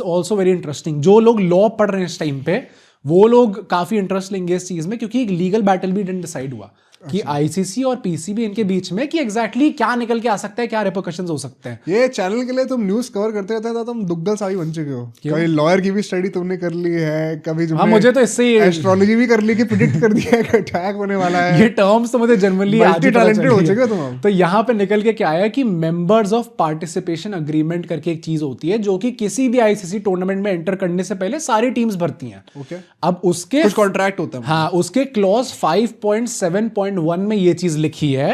Also very interesting. जो लोग law पढ़ रहे हैं इस टाइम पे, वो लोग काफी इंटरेस्ट लेंगे इस चीज में, क्योंकि एक लीगल बैटल भी डिसाइड हुआ कि आईसीसी और पीसीबी इनके बीच में कि एग्जैक्टली क्या निकल के आ सकता है, क्या रिपोर्कशंस हो सकते हैं। ये चैनल के लिए तुम न्यूज़ कवर करते रहते हो, तुम दुग्गल सावी बन चुके हो। कभी लॉयर की भी स्टडी तुमने कर ली है, कभी हाँ, मुझे तो इससे एस्ट्रोलॉजी भी कर ली कि प्रेडिक्ट कर दिया है कि अटैक होने वाला है। ये टर्म्स तो मुझे जनरली मल्टी टैलेंटेड हो चुके हो तुम। तो यहाँ पे निकल के क्या आया कि मेंबर्स ऑफ पार्टिसिपेशन अग्रीमेंट करके एक चीज होती है, जो कि किसी भी आईसीसी टूर्नामेंट में एंटर करने से पहले सारी टीम्स भरती हैं। ओके, अब उसके कुछ कॉन्ट्रैक्ट होता है। हाँ, उसके क्लॉज 5.7.1 में ये चीज लिखी है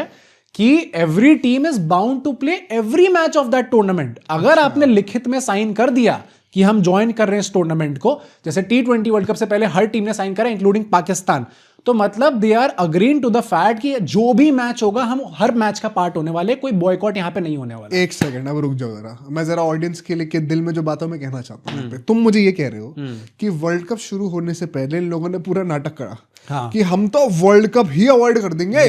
कि every team is bound to play every match of that tournament. अगर आपने लिखित में साइन कर दिया कि हम ज्वाइन कर रहे हैं इस टूर्नामेंट को, जैसे T20 वर्ल्ड कप से पहले हर टीम ने साइन करा इंक्लूडिंग पाकिस्तान, तो मतलब they are agreeing to the fact कि जो भी मैच होगा हम हर मैच का पार्ट होने वाले, कोई बॉयकॉट यहां पे नहीं होने वाला। एक सेकंड, अब रुक जाओ जरा, मैं जरा ऑडियंस के लिए के दिल में जो बातों में कहना चाहता हूँ। तुम मुझे ये कह रहे हो कि वर्ल्ड कप शुरू होने से पहले इन लोगों ने पूरा नाटक करा हाँ। कि हम तो वर्ल्ड कप ही अवॉइड कर देंगे,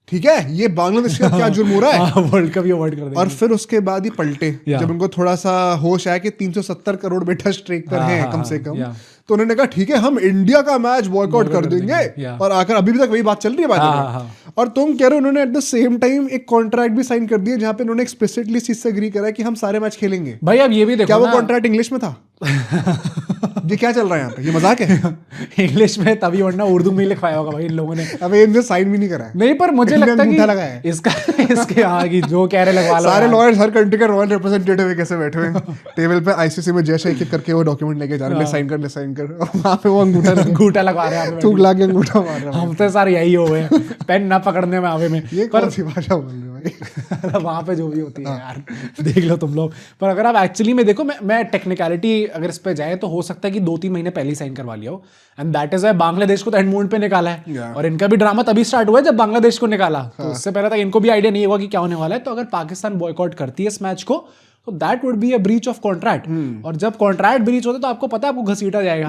ठीक है, ये बांग्लादेश का क्या जुर्म हो रहा है, वर्ल्ड कप ही अवॉइड कर देंगे। और फिर उसके बाद ही पलटे, जब उनको थोड़ा सा होश आया कि 370 करोड़ बेटा स्ट्राइक पर हैं कम से कम, तो उन्होंने कहा ठीक है हम इंडिया का मैच बॉयकॉट कर देंगे। और आकर अभी भी तक वही बात चल रही है बात। और तुम कह रहे हो उन्होंने एट द सेम टाइम एक कॉन्ट्रैक्ट भी साइन कर दिया जहां पे उन्होंने एक्सप्लिसिटली इस चीज से एग्री करा कि हम सारे मैच खेलेंगे। भाई अब ये भी देखो, क्या वो कॉन्ट्रैक्ट इंग्लिश में था? ये क्या चल रहा है यहाँ पे, ये मजाक है? इंग्लिश में तभी, वरना उर्दू में लिखवाया होगा भाई इन लोगों ने। अब इनने साइन भी नहीं करा है। नहीं, पर मुझे लगता है है कि इसके आगे जो कह रहे लगवा लो। सारे लॉयर्स हर कंट्री के रॉयल रिप्रेजेंटेटिव कैसे बैठे हुए टेबल पे आईसीसी में, जैसे एक एक करके वो डॉक्यूमेंट लेके जा रहे हैं, साइन कर, वहां पे वो अंगूठा लगवा रहे हैं, थूक ला के अंगूठा मार रहे हैं। हम तो सारे यही हो गए, पेन ना पकड़ने में आवे में। ये कौन सी भाषा बोल रहे हो भाई? वहां पे जो भी होती है यार, देख लो तुम लोग। पर अगर आप एक्चुअली में देखो, मैं टेक्निकलिटी अगर इस पे जाए तो हो सकता है कि 2-3 महीने पहले ही साइन करवा लिया हो, and that is why Bangladesh को तो एंड मोमेंट पे निकाला है। और इनका भी ड्रामा तभी स्टार्ट हुआ है जब बांग्लादेश को निकाला, तो उससे पहले तक इनको भी आइडिया नहीं होगा कि क्या होने वाला है। तो अगर पाकिस्तान बॉयकॉट करती है इस मैच को, तो that would be a breach of contract. और जब कॉन्ट्रैक्ट ब्रीच होता है तो आपको पता है आपको घसीटा जाएगा।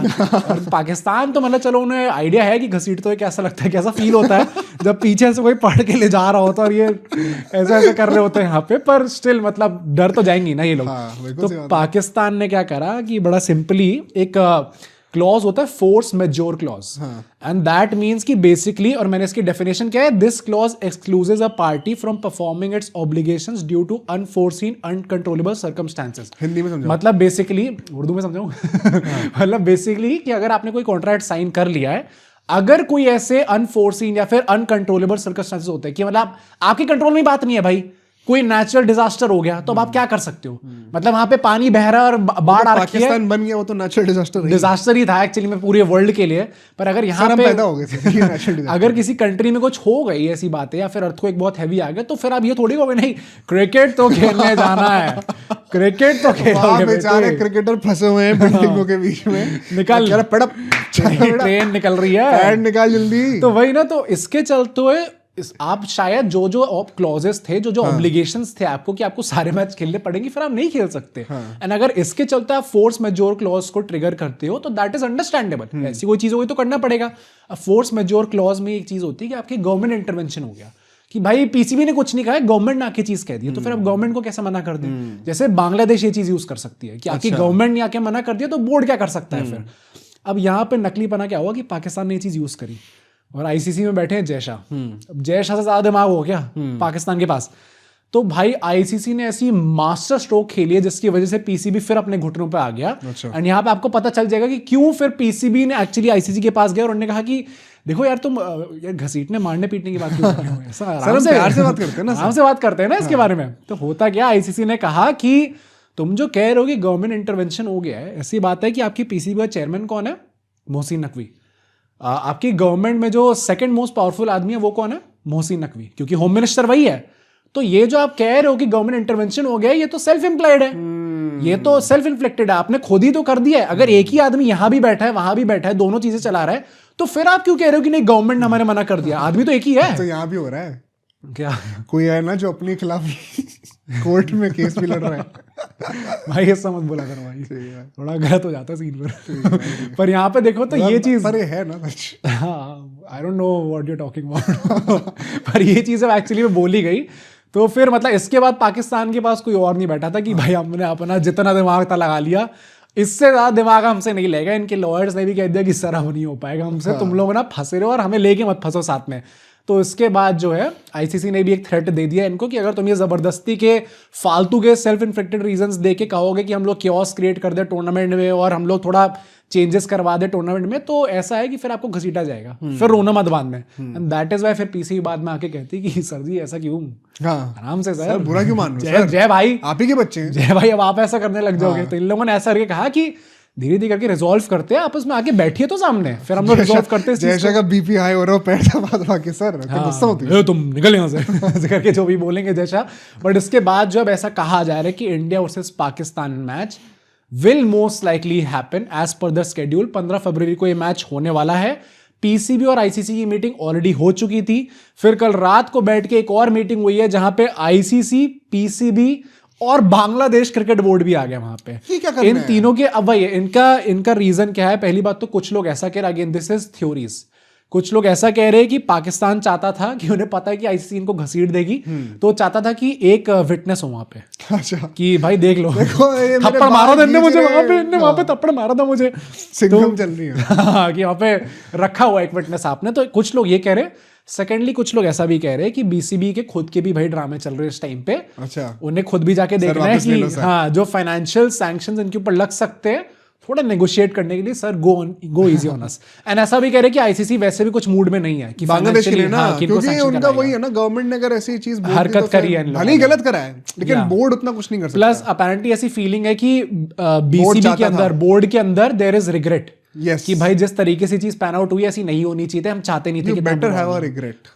और पाकिस्तान तो मतलब चलो उन्हें आइडिया है कि घसीटते हुए कैसा लगता है, कैसा फील होता है जब पीछे से कोई पढ़ के ले जा रहा होता है और ये ऐसा ऐसा कर रहे होते हैं यहाँ पे, पर स्टिल मतलब डर तो जाएंगी ना ये लोग। तो पाकिस्तान ने क्या करा कि बड़ा सिंपली एक क्लॉज होता है force majeure clause, and that means कि बेसिकली, और मैंने इसकी डेफिनेशन क्या है, this clause excludes a party from performing its obligations due to unforeseen uncontrollable circumstances. Hindi में समझाओ। मतलब बेसिकली, उर्दू में समझाऊं? मतलब बेसिकली कि अगर आपने कोई कॉन्ट्रैक्ट साइन कर लिया है, अगर कोई ऐसे अनफोर्सीन या फिर अनकंट्रोलेबल सर्कमस्टांसेस होते हैं कि मतलब आपके कंट्रोल में बात नहीं है भाई, कोई नेचुरल डिजास्टर हो गया, तो अब आप क्या कर सकते हो? मतलब वहां पे पानी बह रहा है और बाढ़ आ रखी है। पाकिस्तान बन गया वो तो नेचुरल डिजास्टर ही था एक्चुअली में पूरे वर्ल्ड के लिए। पर अगर यहाँ पे पैदा हो गए अगर किसी कंट्री में कुछ हो गई ऐसी बातें या फिर अर्थक्वेक बहुत हैवी आ गया, तो फिर आप ये थोड़ी कहोगे नहीं क्रिकेट तो खेलने जाना है, क्रिकेट तो खेलोगे। बेचारे क्रिकेटर फंसे हुए हैं बिल्डिंगों के बीच में, निकल ट्रेन निकल रही है, निकाल जल्दी। तो वही ना, तो इसके चलते हुए आप शायद जो क्लॉजेस थे, जो ऑब्लिगेशंस थे आपको कि आपको सारे मैच खेलने पड़ेंगे, फिर आप नहीं खेल सकते। एंड अगर इसके चलते आप फोर्स मेजोर क्लॉज को ट्रिगर करते हो तो दैट इज अंडरस्टैंडेबल। ऐसी कोई चीज होगी तो करना पड़ेगा। फोर्स मेजोर क्लॉज में एक चीज होती है कि आपकी गवर्नमेंट इंटरवेंशन हो गया, कि भाई पीसीबी ने कुछ नहीं कहा, गवर्नमेंट ने आके चीज कह दी, तो फिर अब गवर्नमेंट को कैसे मना कर दे? जैसे बांग्लादेश ये चीज यूज कर सकती है कि आपकी गवर्नमेंट ने आके मना कर दिया, तो बोर्ड क्या कर सकता है फिर? अब यहाँ पे नकलीपना क्या हुआ कि पाकिस्तान ने ये चीज यूज करी और आईसीसी में बैठे हैं जयशाह। अब जयशाह से ज्यादा दिमाग हो क्या पाकिस्तान के पास? तो भाई आईसीसी ने ऐसी मास्टर स्ट्रोक खेली है जिसकी वजह से पीसीबी फिर अपने घुटनों पे आ गया। एंड यहाँ पे आपको पता चल जाएगा कि क्यों फिर पीसीबी ने एक्चुअली आईसीसी के पास गया और उन्होंने कहा कि देखो यार, तुम यार घसीटने मारने पीटने की बात क्यों कर रहे हो? ऐसा आराम से बात करते हैं ना, आराम से बात करते हैं ना इसके बारे में। तो होता क्या, आईसीसी ने कहा कि तुम जो कह रहे हो कि गवर्नमेंट इंटरवेंशन हो गया है, ऐसी बात है कि आपकी पीसीबी का चेयरमैन कौन है? मोहसिन नकवी। आपकी गवर्नमेंट में जो सेकंड मोस्ट पावरफुल आदमी है वो कौन है? मोहसिन नकवी, क्योंकि होम मिनिस्टर वही है। तो ये जो आप कह रहे हो कि गवर्नमेंट इंटरवेंशन हो गया, ये तो सेल्फ इम्प्लाइड है, ये तो सेल्फ इन्फ्लिक्टेड है, आपने खुद ही तो कर दिया है। अगर एक ही आदमी यहां भी बैठा है वहां भी बैठा है, दोनों चीजें चला रहा है, तो फिर आप क्यों कह रहे हो कि नहीं गवर्नमेंट ने हमारे मना कर दिया? आदमी तो एक ही है। तो यहाँ भी हो रहा है क्या? कोई है ना जो अपने खिलाफ कोर्ट में केस भी लड़ रहा है। भाई ऐसा मत बोला कर भाई, थोड़ा गलत हो जाता है सीन पर। पर यहाँ पे देखो तो ये चीज पर है ना, हाँ, I don't know what you are talking about, पर ये चीज एक्चुअली में बोली गई। तो फिर मतलब इसके बाद पाकिस्तान के पास कोई और नहीं बैठा था कि भाई हमने अपना जितना दिमाग था लगा लिया, इससे ज्यादा दिमाग हमसे नहीं लेगा। इनके लॉयर्स ने भी कह दिया कि सर अब नहीं हो पाएगा हमसे, तुम लोग ना फंसे रहो और हमें लेके मत फंसो साथ में। तो इसके बाद जो है आईसीसी ने भी एक थ्रेट दे दिया इनको कि अगर तुम ये जबरदस्ती के फालतू के सेल्फ इन्फेक्टेड रीजंस दे के कहोगे कि हम लोग क्योस क्रिएट कर दे टूर्नामेंट में और हम लोग थोड़ा चेंजेस करवा दे टूर्नामेंट में, तो ऐसा है कि फिर आपको घसीटा जाएगा, फिर रोना मत बाद में। एंड दैट इज वाई फिर पीसी बाद में आके कहती कि सर जी ऐसा क्यों, आराम से सर बुरा क्यों मान रहे हो? जय भाई, आप ही के बच्चे हैं जय भाई, अब आप ऐसा करने लग जाओगे। तो इन लोगों ने ऐसा करके कहा कि धीरे धीरे करके रिजॉल्व करते हैं, आपस में आके बैठिए तो सामने, फिर हम लोग रिजॉल्व करते हैं। जैसा का बीपी हाई हो रहा हो पैर दबा के सर गुस्सा होती है, तुम निकल यहाँ से ऐसे करके जो भी बोलेंगे जैसा। बट इसके बाद जब ऐसा कहा जा रहा है कि India versus Pakistan match will most likely happen as per the schedule, 15 फरवरी को ये मैच होने वाला है। पीसीबी और आईसीसी की मीटिंग ऑलरेडी हो चुकी थी, फिर कल रात को बैठ के एक और मीटिंग हुई है जहां पे आईसीसी, पीसीबी और बांग्लादेश क्रिकेट बोर्ड भी आ गया वहां पे। इन तीनों के अब वही इनका रीजन क्या है? पहली बात तो कुछ लोग ऐसा कह रहे, अगेन दिस इज थ्योरीज, कुछ लोग ऐसा कह रहे हैं कि पाकिस्तान चाहता था कि उन्हें पता है कि आईसीसी इनको घसीट देगी, तो चाहता था कि एक विटनेस हो वहां पे। अच्छा, कि भाई देख लो थप्पड़ मारा था इनने मुझे वहां पे थप्पड़ मारा था मुझे, सिंघम चल रही है कि वहां पे रखा हुआ एक विटनेस आपने। तो कुछ लोग ये कह रहे हैं। सेकेंडली कुछ लोग ऐसा भी कह रहे हैं कि बीसीबी के खुद के भी भाई ड्रामे चल रहे हैं इस टाइम पे। अच्छा, उन्हें खुद भी जाके देखना है कि हाँ जो फाइनेंशियल सैंक्शंस इनके ऊपर लग सकते हैं थोड़ा नेगोशिएट करने के लिए, sir go easy on us. And ऐसा भी कह रहे हैं कि आईसीसी वैसे भी कुछ मूड में नहीं है कि बांग्लादेश के लिए ना, क्योंकि उनका वही है ना, गवर्नमेंट ने अगर ऐसी चीज हरकत करी है, भले ही गलत करा है लेकिन बोर्ड उतना कुछ नहीं कर सकता। प्लस अपैरेंटली ऐसी फीलिंग है कि बीसीबी के अंदर, बोर्ड के अंदर देयर इज रिग्रेट कि भाई जिस तरीके से चीज पैन आउट हुई ऐसी नहीं होनी चाहिए थी, हम चाहते नहीं थे कि बेटर हैव अ रिग्रेट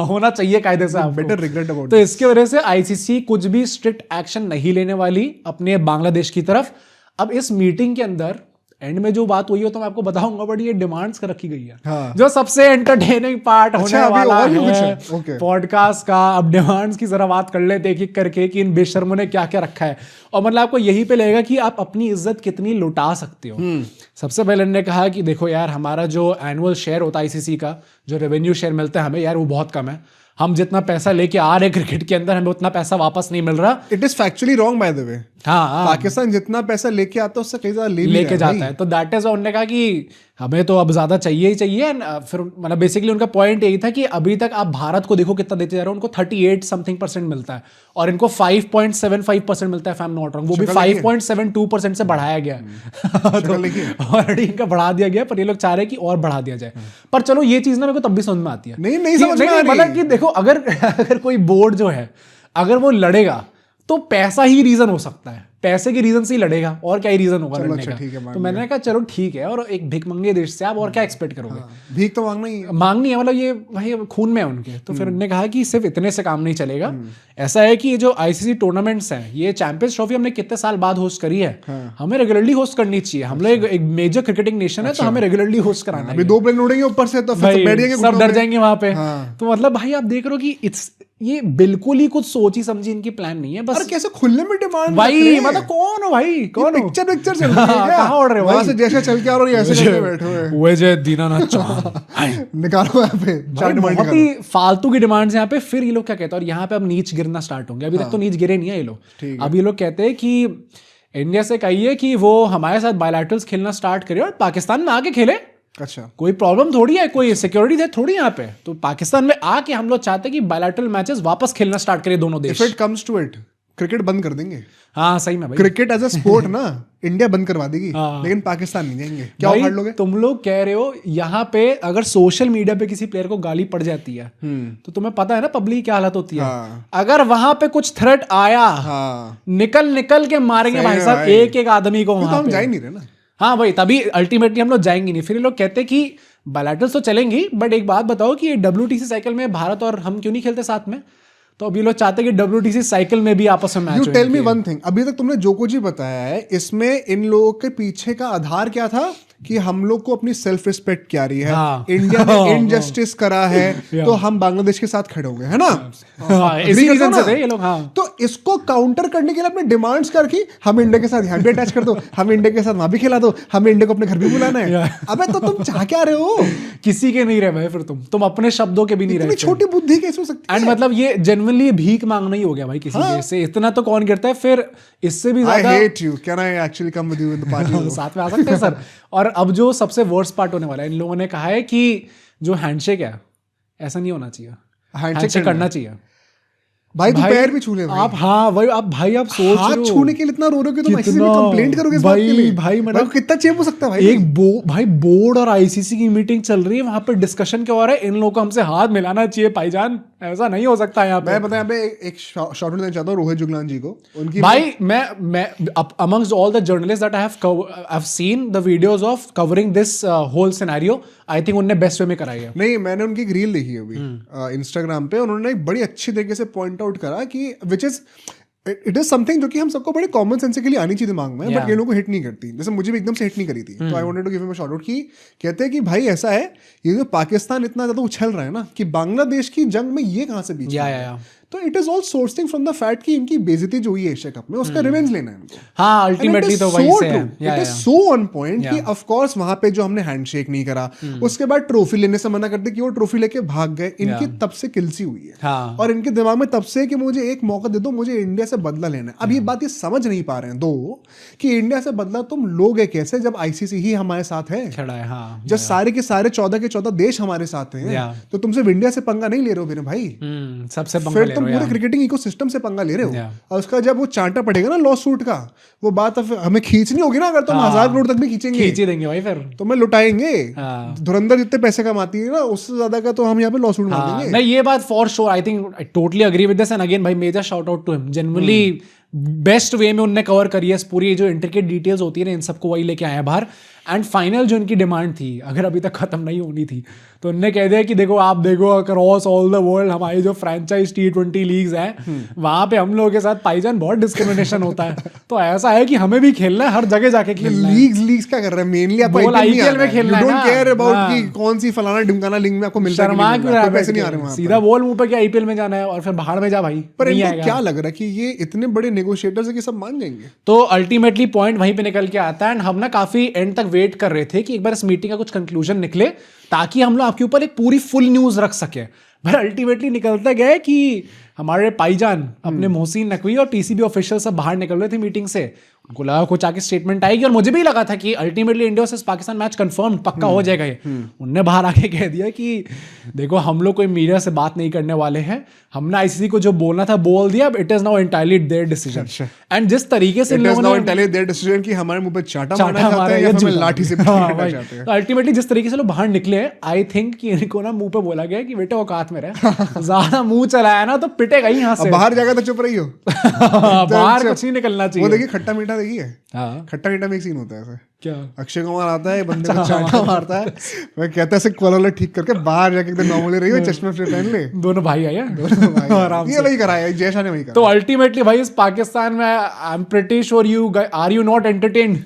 होना चाहिए कायदे से, बेटर रिग्रेट अबाउट। तो इसके वजह से आईसीसी कुछ भी स्ट्रिक्ट एक्शन नहीं लेने वाली अपने बांग्लादेश की तरफ। अब इस मीटिंग के अंदर एंड में जो बात हुई है तो मैं आपको बताऊंगा, बट ये डिमांड्स का रखी गई है। हाँ। जो सबसे एंटरटेनिंग पार्ट होने वाला है पॉडकास्ट का। अब डिमांड्स की जरा बात कर लेते एक एक करके कि इन बेशर्मों ने क्या क्या रखा है, और मतलब आपको यही पे लगेगा कि आप अपनी इज्जत कितनी लुटा सकते हो। सबसे पहले इन्होंने कहा कि देखो यार, हमारा जो एनुअल शेयर होता है आईसीसी का, जो रेवेन्यू शेयर मिलता है हमें यार, वो बहुत कम है। हम जितना पैसा लेके आ रहे क्रिकेट के अंदर, हमें उतना पैसा वापस नहीं मिल रहा। It is factually wrong by the way. हाँ, पाकिस्तान जितना पैसा लेके आता है उससे कहीं ज्यादा लेके जाता है। तो दैट इज उन्होंने कहा कि हमें तो अब ज्यादा चाहिए ही चाहिए। फिर मतलब बेसिकली उनका पॉइंट यही था कि अभी तक आप भारत को देखो कितना देते जा रहे हो, उनको 38% मिलता है और इनको 5.75% मिलता है, नॉट रॉन्ग, वो भी 5.72% से बढ़ाया गया तो ऑलरेडी इनका बढ़ा दिया गया, पर ये लोग चाह रहे हैं कि और बढ़ा दिया जाए। पर चलो ये चीज ना मेरे को तब भी समझ में आती है। नहीं समझ में आ रही। मतलब कि देखो अगर कोई बोर्ड जो है अगर वो लड़ेगा तो पैसा ही रीजन हो सकता है, पैसे के रीजन से ही लड़ेगा, और क्या ही रीजन होगा लड़ने का। तो मैंने कहा चलो ठीक है, और एक भिखमंगे देश से आप और क्या एक्सपेक्ट करोगे। भीख तो मांगनी है, मतलब ये भाई खून में है उनके। तो फिर उन्होंने कहा कि सिर्फ इतने से काम नहीं चलेगा। ऐसा है कि ये जो आईसीसी टूर्नामेंट्स हैं, ये चैंपियंस ट्रॉफी हमने कितने साल बाद होस्ट करी है, हमें रेगुलरली होस्ट करनी चाहिए। हम लोग एक मेजर क्रिकेटिंग नेशन है, तो हमें रेगुलरली होस्ट कराना है। 2 प्लेन उड़ेंगे ऊपर से तो बैठ जाएंगे, सब डर जाएंगे वहां पे। तो मतलब भाई आप देख रहे हो कि ये बिल्कुल ही कुछ सोची समझी इनकी प्लान नहीं है। बस कैसे खुले में डिमांड भाई, मतलब कौन हो भाई, कौन पिक्चर चल रही है क्या? कहां उड़ रहे हो वहां से जैसे चल के आ रहे हो ऐसे करके बैठे हुए हुए जे दीनानाथ चौहान निकालो यहाँ पे बहुत ही फालतू की डिमांड्स यहाँ पे। फिर ये लोग क्या कहते हैं, और यहाँ पे अब नीच गिरना स्टार्ट होंगे। अभी तक तो नीच गिरे नहीं है ये लोग। अब ये लोग कहते हैं कि इंडिया से कहिए कि वो हमारे साथ बायलैटरल्स खेलना स्टार्ट करे और पाकिस्तान में आके खेले। अच्छा, कोई प्रॉब्लम थोड़ी है, कोई सिक्योरिटी है थोड़ी यहाँ पे। तो पाकिस्तान में आके हम लोग चाहते हैं कि बायलैटरल मैचेस वापस खेलना स्टार्ट करें दोनों देश। If it comes to it, cricket बंद कर देंगे। हाँ सही में भाई, क्रिकेट एज अ स्पोर्ट ना इंडिया बंद करवा देगी, लेकिन पाकिस्तान नहीं जाएंगे। क्या उखाड़ लोगे? तुम लोग कह रहे हो यहाँ पे अगर सोशल मीडिया पे किसी प्लेयर को गाली पड़ जाती है तो तुम्हें पता है ना पब्लिक क्या हालत होती है। अगर वहां पे कुछ थ्रेट आया, निकल के मारेंगे भाई साहब एक आदमी को। वहां हम जा ही नहीं रहे ना। हाँ भाई, तभी अल्टीमेटली हम लोग जाएंगे नहीं। फिर ये लोग कहते कि बायलैटरल्स तो चलेंगी, बट एक बात बताओ कि WTC साइकिल में भारत और हम क्यों नहीं खेलते साथ में? तो अभी लोग चाहते हैं कि WTC साइकिल में भी आपस में मैच हो। You tell me one thing, अभी तक तुमने जो कुछ ही बताया है इसमें इन लोगों के पीछे का आधार क्या था? कि हम लोग को अपनी सेल्फ रिस्पेक्ट क्या रही है, हाँ। इंडिया ने इनजस्टिस करा है तो हम बांग्लादेश के साथ खड़े हो गए, है ना? इसी रीजन से थे ये लोग। हाँ, तो इसको काउंटर करने के लिए अपने डिमांड्स करके हम इंडिया के साथ यहाँ भी अटैच कर दो, हम इंडिया के साथ वहां भी खिला दो, हमें इंडिया को अपने घर भी बुलाना है। अबे तो तुम चाह क्या रहे हो? किसी के नहीं रहे भाई, फिर तुम अपने शब्दों के भी नहीं रहे। इतनी छोटी बुद्धि कैसे हो सकती है? एंड मतलब ये जनरली भीख मांगना ही हो गया भाई किसी देश से, इतना तो कौन करता है। फिर इससे भी I ज्यादा hate you. Can I actually come with you in the party? साथ में आ सकते हैं सर। और अब जो सबसे वर्स्ट पार्ट होने वाला है, इन लोगों ने कहा है कि जो हैंडशेक है ऐसा नहीं होना चाहिए, हैंडशेक करना चाहिए। भाई तू पैर भी छू ले भाई। आप हाँ वही आप भाई आप सोच हाथ छूने के लिए इतना रो रहे हो कि तुम आईसीसी में कंप्लेंट करोगे इस बात के लिए? भाई मतलब कितना चेप हो सकता है भाई? भाई बोर्ड और आईसीसी की मीटिंग चल रही है, वहां पे डिस्कशन क्या हो रहा है, इन लोगों को हमसे हाथ मिलाना चाहिए भाईजान, ऐसा नहीं हो सकता यहाँ पे। मैं पता है यहाँ पे एक शॉट आउट देना चाहता हूँ रोहित जुगलान जी को। उनकी भाई मैं amongst all the journalists that I've seen the videos of covering this whole scenario, I think उनने बेस्ट वे में कराई है। नहीं, मैंने उनकी एक रील देखी है अभी इंस्टाग्राम पे, उन्होंने एक बड़ी अच्छी तरीके से पॉइंट आउट करा कि which is it is something जो कि हम सबको बड़े कॉमन सेंस के लिए आनी चाहिए दिमाग में, बट ये लोगों को हिट नहीं करती। जैसे मुझे भी एकदम से हिट नहीं करी थी, तो I wanted to give him a shout out की कहते हैं कि भाई ऐसा है, ये जो पाकिस्तान इतना ज्यादा उछल रहा है ना कि बांग्लादेश की जंग में ये कहाँ से बीच में, तो it is all sourcing from the fact कि इनकी बेइज्जती जो हुई है एशिया कप में उसका रिवेंज लेना है इनको। हाँ, अल्टीमेटली तो वही से है। It is so on point कि ऑफ कोर्स वहां पे जो हमने हैंडशेक नहीं करा, उसके बाद ट्रॉफी लेने से मना कर दिया कि वो ट्रॉफी लेके भाग गए, इनकी तब से किलसी हुई है। और इनके दिमाग में तब से कि मुझे एक मौका दे दो, मुझे इंडिया से बदला लेना है। अब ये बात ये समझ नहीं पा रहे हैं दो कि इंडिया से बदला तुम लोगे कैसे जब आईसीसी ही हमारे साथ है, खड़ा है। हाँ, जब सारे के सारे 14 के 14 देश हमारे साथ हैं, तो तुम सिर्फ इंडिया से पंगा नहीं ले रहे हो मेरे भाई, सबसे फिर तुम पूरे क्रिकेटिंग सिस्टम से पंगा ले रहे हो। और उसका जब वो चांटा पड़ेगा ना लॉ सूट का, वो बात हमें खींचनी होगी ना, अगर तुम 1000 करोड़ तक भी खींचेंगे, खींच देंगे भाई, फिर तो मैं लुटाएंगे। धुरंधर जितने पैसे कमाती है ना उससे ज्यादा का तो हम यहाँ पे लॉ सूट मार देंगे। नहीं, ये बात for sure, I think I totally agree with this. And again भाई major shout out to him, generally best way में उनने कवर करी है पूरी जो इंट्रिकेट डिटेल्स होती है ना, इन सबको वही लेके आए हैं बाहर। एंड फाइनल जो इनकी डिमांड थी, अगर अभी तक खत्म नहीं होनी थी, तो उनने कह दिया कि देखो आप देखो अक्रॉस ऑल द वर्ल्ड हमारी जो फ्रेंचाइज T20 लीग्स हैं वहां पे हम लोगों के साथ पाईजान बहुत डिस्क्रिमिनेशन होता है। तो ऐसा है कि हमें भी खेलना है, हर जगह जाके खेलना है। लीग्स क्या कर रहे हैं, मेनली आपको आईपीएल में खेलना है, डोंट केयर अबाउट कि कौन सी फलाना ढिमकाना लीग में आपको मिलता है, पैसे नहीं आ रहे वहां, सीधा बोल मुंह पे कि आईपीएल में जाना है और फिर बाहर में जा भाई। पर इनको क्या लग रहा है कि ये इतने बड़े नेगोशिएटर्स है कि सब मान जाएंगे? तो अल्टीमेटली पॉइंट वहीं पे निकल के आता है। एंड हम ना काफी एंड तक वेट कर रहे थे कि एक बार इस मीटिंग का कुछ कंक्लूजन निकले ताकि हम लोग आपके ऊपर एक पूरी फुल न्यूज रख सके। पर अल्टीमेटली निकलता गया कि हमारे पाईजान अपने मोहसिन नकवी और पीसीबी ऑफिशियल सब बाहर निकल रहे थे मीटिंग से, उनको लगा कुछ आके स्टेटमेंट आएगी, और मुझे भी लगा था कि ultimately India versus Pakistan match confirm पक्का हो जाएगा ये। उनने बाहर आके कह दिया कि देखो हम लोग कोई मीडिया से बात नहीं करने वाले हैं, हमने आईसीसी को जो बोलना था बोल दिया, it is now entirely there decision. And जिस तरीके से इन लोगों ने एंटायरली देयर डिसीजन कि हमारे मुंह पे चाटा मारना चाहते हैं या हमें लाठी से पीटना चाहते हैं, तो अल्टीमेटली जिस तरीके से लोग बाहर निकले, आई थिंक कि इनको ना मुंह पे बोला गया कि बेटे औकात में रहे, ज्यादा मुंह चलाया ना तो पिटेगा ही यहाँ से, बाहर जाकर तो चुप रही हो। बाहर कुछ नहीं निकलना चाहिए। वो देखिए खट्टा मीठा देखिए, खट्टा मीठा में एक सीन होता है ऐसा, क्या अक्षय कुमार आता है बंदे को चाटा मारता है, मैं कहता है से कॉलर ठीक करके बाहर जाके एकदम नॉर्मली रही हो, चश्मे पहन ले। दोनों भाई आए आराम ये वही कराया जयशा ने वही करा। तो अल्टीमेटली भाई इस पाकिस्तान में I am pretty sure you are you not entertained.